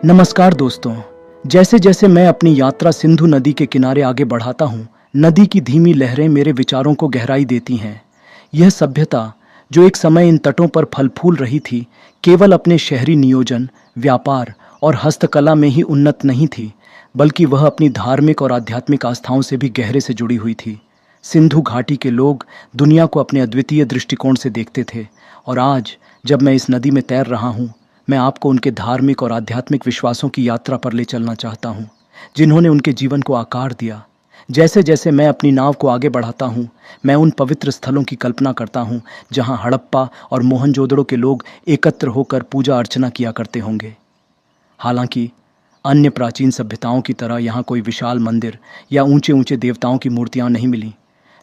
नमस्कार दोस्तों। जैसे जैसे मैं अपनी यात्रा सिंधु नदी के किनारे आगे बढ़ाता हूँ, नदी की धीमी लहरें मेरे विचारों को गहराई देती हैं। यह सभ्यता जो एक समय इन तटों पर फल फूल रही थी, केवल अपने शहरी नियोजन, व्यापार और हस्तकला में ही उन्नत नहीं थी, बल्कि वह अपनी धार्मिक और आध्यात्मिक आस्थाओं से भी गहरे से जुड़ी हुई थी। सिंधु घाटी के लोग दुनिया को अपने अद्वितीय दृष्टिकोण से देखते थे, और आज जब मैं इस नदी में तैर रहा हूँ, मैं आपको उनके धार्मिक और आध्यात्मिक विश्वासों की यात्रा पर ले चलना चाहता हूँ, जिन्होंने उनके जीवन को आकार दिया। जैसे जैसे मैं अपनी नाव को आगे बढ़ाता हूँ, मैं उन पवित्र स्थलों की कल्पना करता हूँ जहाँ हड़प्पा और मोहनजोदड़ो के लोग एकत्र होकर पूजा अर्चना किया करते होंगे। हालांकि अन्य प्राचीन सभ्यताओं की तरह यहाँ कोई विशाल मंदिर या ऊंचे ऊंचे देवताओं की मूर्तियाँ नहीं मिली,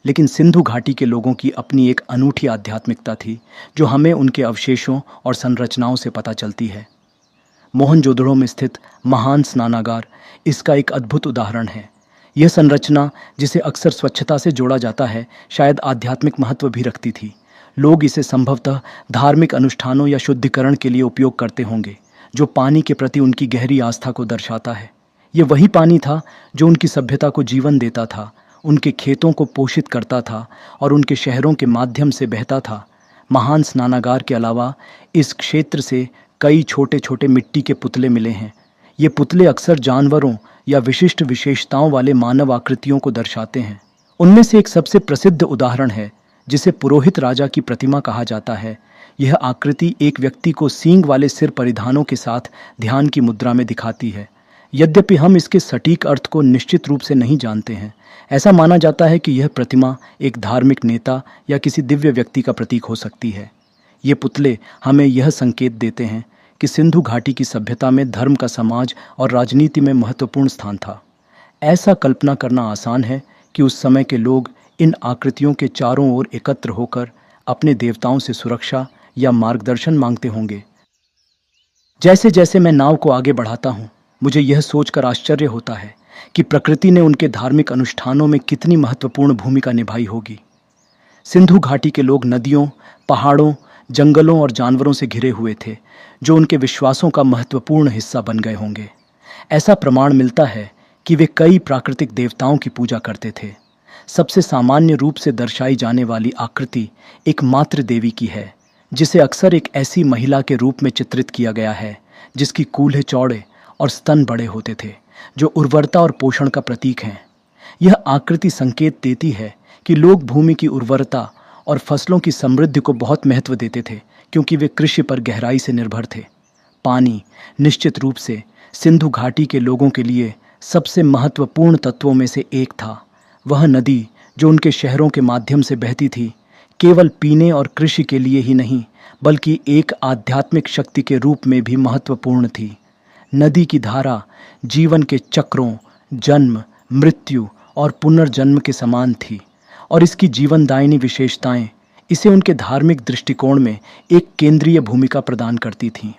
लेकिन सिंधु घाटी के लोगों की अपनी एक अनूठी आध्यात्मिकता थी, जो हमें उनके अवशेषों और संरचनाओं से पता चलती है। मोहनजोदड़ो में स्थित महान स्नानागार इसका एक अद्भुत उदाहरण है। यह संरचना, जिसे अक्सर स्वच्छता से जोड़ा जाता है, शायद आध्यात्मिक महत्व भी रखती थी। लोग इसे संभवतः धार्मिक अनुष्ठानों या शुद्धिकरण के लिए उपयोग करते होंगे, जो पानी के प्रति उनकी गहरी आस्था को दर्शाता है। ये वही पानी था जो उनकी सभ्यता को जीवन देता था, उनके खेतों को पोषित करता था और उनके शहरों के माध्यम से बहता था। महान स्नानागार के अलावा इस क्षेत्र से कई छोटे छोटे मिट्टी के पुतले मिले हैं। ये पुतले अक्सर जानवरों या विशिष्ट विशेषताओं वाले मानव आकृतियों को दर्शाते हैं। उनमें से एक सबसे प्रसिद्ध उदाहरण है, जिसे पुरोहित राजा की प्रतिमा कहा जाता है। यह आकृति एक व्यक्ति को सींग वाले सिर परिधानों के साथ ध्यान की मुद्रा में दिखाती है। यद्यपि हम इसके सटीक अर्थ को निश्चित रूप से नहीं जानते हैं, ऐसा माना जाता है कि यह प्रतिमा एक धार्मिक नेता या किसी दिव्य व्यक्ति का प्रतीक हो सकती है। ये पुतले हमें यह संकेत देते हैं कि सिंधु घाटी की सभ्यता में धर्म का समाज और राजनीति में महत्वपूर्ण स्थान था। ऐसा कल्पना करना आसान है कि उस समय के लोग इन आकृतियों के चारों ओर एकत्र होकर अपने देवताओं से सुरक्षा या मार्गदर्शन मांगते होंगे। जैसे जैसे मैं नाव को आगे बढ़ाता हूँ, मुझे यह सोचकर आश्चर्य होता है कि प्रकृति ने उनके धार्मिक अनुष्ठानों में कितनी महत्वपूर्ण भूमिका निभाई होगी। सिंधु घाटी के लोग नदियों, पहाड़ों, जंगलों और जानवरों से घिरे हुए थे, जो उनके विश्वासों का महत्वपूर्ण हिस्सा बन गए होंगे। ऐसा प्रमाण मिलता है कि वे कई प्राकृतिक देवताओं की पूजा करते थे। सबसे सामान्य रूप से दर्शाई जाने वाली आकृति एक मातृ देवी की है, जिसे अक्सर एक ऐसी महिला के रूप में चित्रित किया गया है जिसकी कूल्हे चौड़े और स्तन बड़े होते थे, जो उर्वरता और पोषण का प्रतीक हैं। यह आकृति संकेत देती है कि लोग भूमि की उर्वरता और फसलों की समृद्धि को बहुत महत्व देते थे, क्योंकि वे कृषि पर गहराई से निर्भर थे। पानी निश्चित रूप से सिंधु घाटी के लोगों के लिए सबसे महत्वपूर्ण तत्वों में से एक था। वह नदी जो उनके शहरों के माध्यम से बहती थी, केवल पीने और कृषि के लिए ही नहीं, बल्कि एक आध्यात्मिक शक्ति के रूप में भी महत्वपूर्ण थी। नदी की धारा जीवन के चक्रों, जन्म, मृत्यु और पुनर्जन्म के समान थी, और इसकी जीवनदायिनी विशेषताएं इसे उनके धार्मिक दृष्टिकोण में एक केंद्रीय भूमिका प्रदान करती थीं।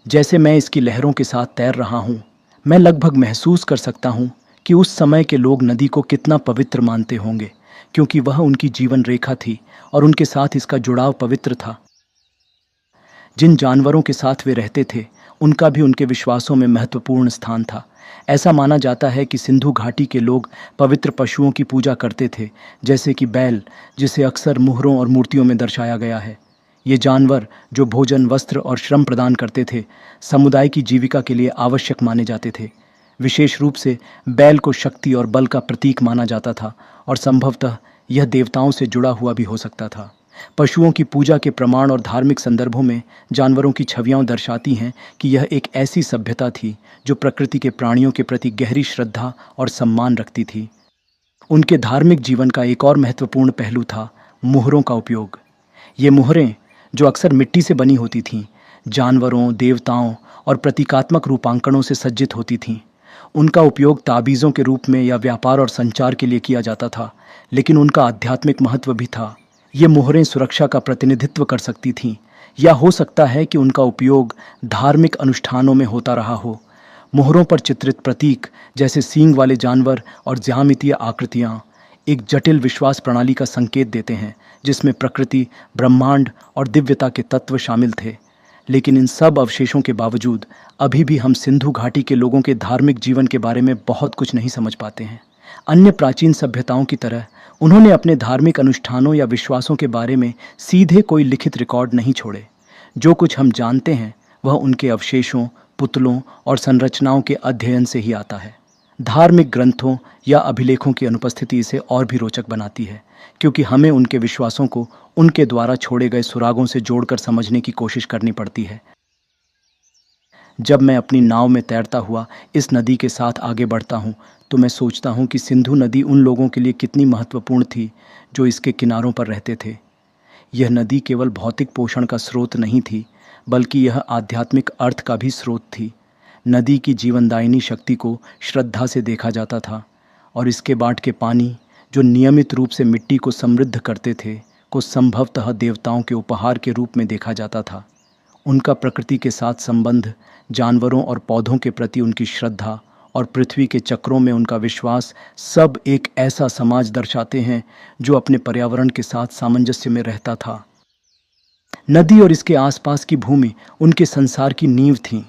जैसे मैं इसकी लहरों के साथ तैर रहा हूँ, मैं लगभग महसूस कर सकता हूँ कि उस समय के लोग नदी को कितना पवित्र मानते होंगे, क्योंकि वह उनकी जीवन रेखा थी और उनके साथ इसका जुड़ाव पवित्र था। जिन जानवरों के साथ वे रहते थे, उनका भी उनके विश्वासों में महत्वपूर्ण स्थान था। ऐसा माना जाता है कि सिंधु घाटी के लोग पवित्र पशुओं की पूजा करते थे, जैसे कि बैल, जिसे अक्सर मुहरों और मूर्तियों में दर्शाया गया है। ये जानवर, जो भोजन, वस्त्र और श्रम प्रदान करते थे, समुदाय की जीविका के लिए आवश्यक माने जाते थे। विशेष रूप से बैल को शक्ति और बल का प्रतीक माना जाता था, और संभवतः यह देवताओं से जुड़ा हुआ भी हो सकता था। पशुओं की पूजा के प्रमाण और धार्मिक संदर्भों में जानवरों की छवियां दर्शाती हैं कि यह एक ऐसी सभ्यता थी जो प्रकृति के प्राणियों के प्रति गहरी श्रद्धा और सम्मान रखती थी। उनके धार्मिक जीवन का एक और महत्वपूर्ण पहलू था मुहरों का उपयोग। ये मुहरें, जो अक्सर मिट्टी से बनी होती थीं, जानवरों, देवताओं और प्रतीकात्मक रूपांकनों से सज्जित होती थीं। उनका उपयोग ताबीज़ों के रूप में या व्यापार और संचार के लिए किया जाता था, लेकिन उनका आध्यात्मिक महत्व भी था। ये मोहरें सुरक्षा का प्रतिनिधित्व कर सकती थीं, या हो सकता है कि उनका उपयोग धार्मिक अनुष्ठानों में होता रहा हो। मोहरों पर चित्रित प्रतीक, जैसे सींग वाले जानवर और ज्यामितीय आकृतियाँ, एक जटिल विश्वास प्रणाली का संकेत देते हैं, जिसमें प्रकृति, ब्रह्मांड और दिव्यता के तत्व शामिल थे। लेकिन इन सब अवशेषों के बावजूद अभी भी हम सिंधु घाटी के लोगों के धार्मिक जीवन के बारे में बहुत कुछ नहीं समझ पाते हैं। अन्य प्राचीन सभ्यताओं की तरह उन्होंने अपने धार्मिक अनुष्ठानों या विश्वासों के बारे में सीधे कोई लिखित रिकॉर्ड नहीं छोड़े। जो कुछ हम जानते हैं वह उनके अवशेषों, पुतलों और संरचनाओं के अध्ययन से ही आता है। धार्मिक ग्रंथों या अभिलेखों की अनुपस्थिति इसे और भी रोचक बनाती है, क्योंकि हमें उनके विश्वासों को उनके द्वारा छोड़े गए सुरागों से जोड़कर समझने की कोशिश करनी पड़ती है। जब मैं अपनी नाव में तैरता हुआ इस नदी के साथ आगे बढ़ता हूँ तो मैं सोचता हूँ कि सिंधु नदी उन लोगों के लिए कितनी महत्वपूर्ण थी जो इसके किनारों पर रहते थे। यह नदी केवल भौतिक पोषण का स्रोत नहीं थी, बल्कि यह आध्यात्मिक अर्थ का भी स्रोत थी। नदी की जीवनदायिनी शक्ति को श्रद्धा से देखा जाता था और इसके बाट के पानी जो नियमित रूप से मिट्टी को समृद्ध करते थे को संभवतः देवताओं के उपहार के रूप में देखा जाता था। उनका प्रकृति के साथ संबंध, जानवरों और पौधों के प्रति उनकी श्रद्धा और पृथ्वी के चक्रों में उनका विश्वास सब एक ऐसा समाज दर्शाते हैं जो अपने पर्यावरण के साथ सामंजस्य में रहता था। नदी और इसके आसपास की भूमि उनके संसार की नींव थी।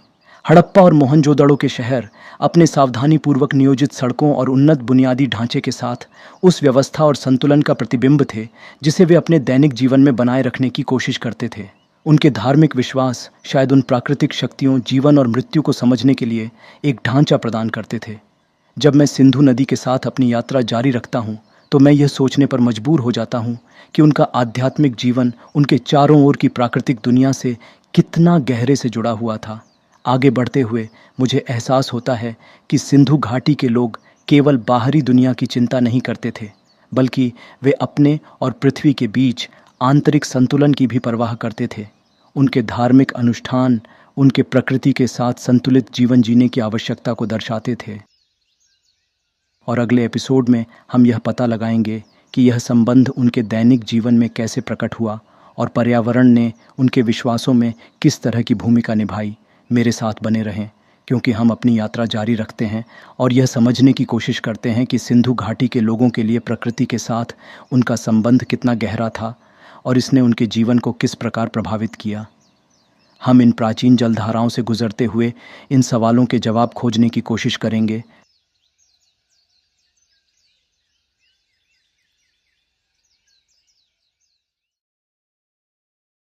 हड़प्पा और मोहनजोदड़ो के शहर अपने सावधानीपूर्वक नियोजित सड़कों और उन्नत बुनियादी ढांचे के साथ उस व्यवस्था और संतुलन का प्रतिबिंब थे जिसे वे अपने दैनिक जीवन में बनाए रखने की कोशिश करते थे। उनके धार्मिक विश्वास शायद उन प्राकृतिक शक्तियों, जीवन और मृत्यु को समझने के लिए एक ढांचा प्रदान करते थे। जब मैं सिंधु नदी के साथ अपनी यात्रा जारी रखता हूँ तो मैं यह सोचने पर मजबूर हो जाता हूँ कि उनका आध्यात्मिक जीवन उनके चारों ओर की प्राकृतिक दुनिया से कितना गहरे से जुड़ा हुआ था। आगे बढ़ते हुए मुझे एहसास होता है कि सिंधु घाटी के लोग केवल बाहरी दुनिया की चिंता नहीं करते थे, बल्कि वे अपने और पृथ्वी के बीच आंतरिक संतुलन की भी परवाह करते थे। उनके धार्मिक अनुष्ठान उनके प्रकृति के साथ संतुलित जीवन जीने की आवश्यकता को दर्शाते थे। और अगले एपिसोड में हम यह पता लगाएंगे कि यह संबंध उनके दैनिक जीवन में कैसे प्रकट हुआ और पर्यावरण ने उनके विश्वासों में किस तरह की भूमिका निभाई। मेरे साथ बने रहें, क्योंकि हम अपनी यात्रा जारी रखते हैं और यह समझने की कोशिश करते हैं कि सिंधु घाटी के लोगों के लिए प्रकृति के साथ उनका संबंध कितना गहरा था और इसने उनके जीवन को किस प्रकार प्रभावित किया। हम इन प्राचीन जलधाराओं से गुजरते हुए इन सवालों के जवाब खोजने की कोशिश करेंगे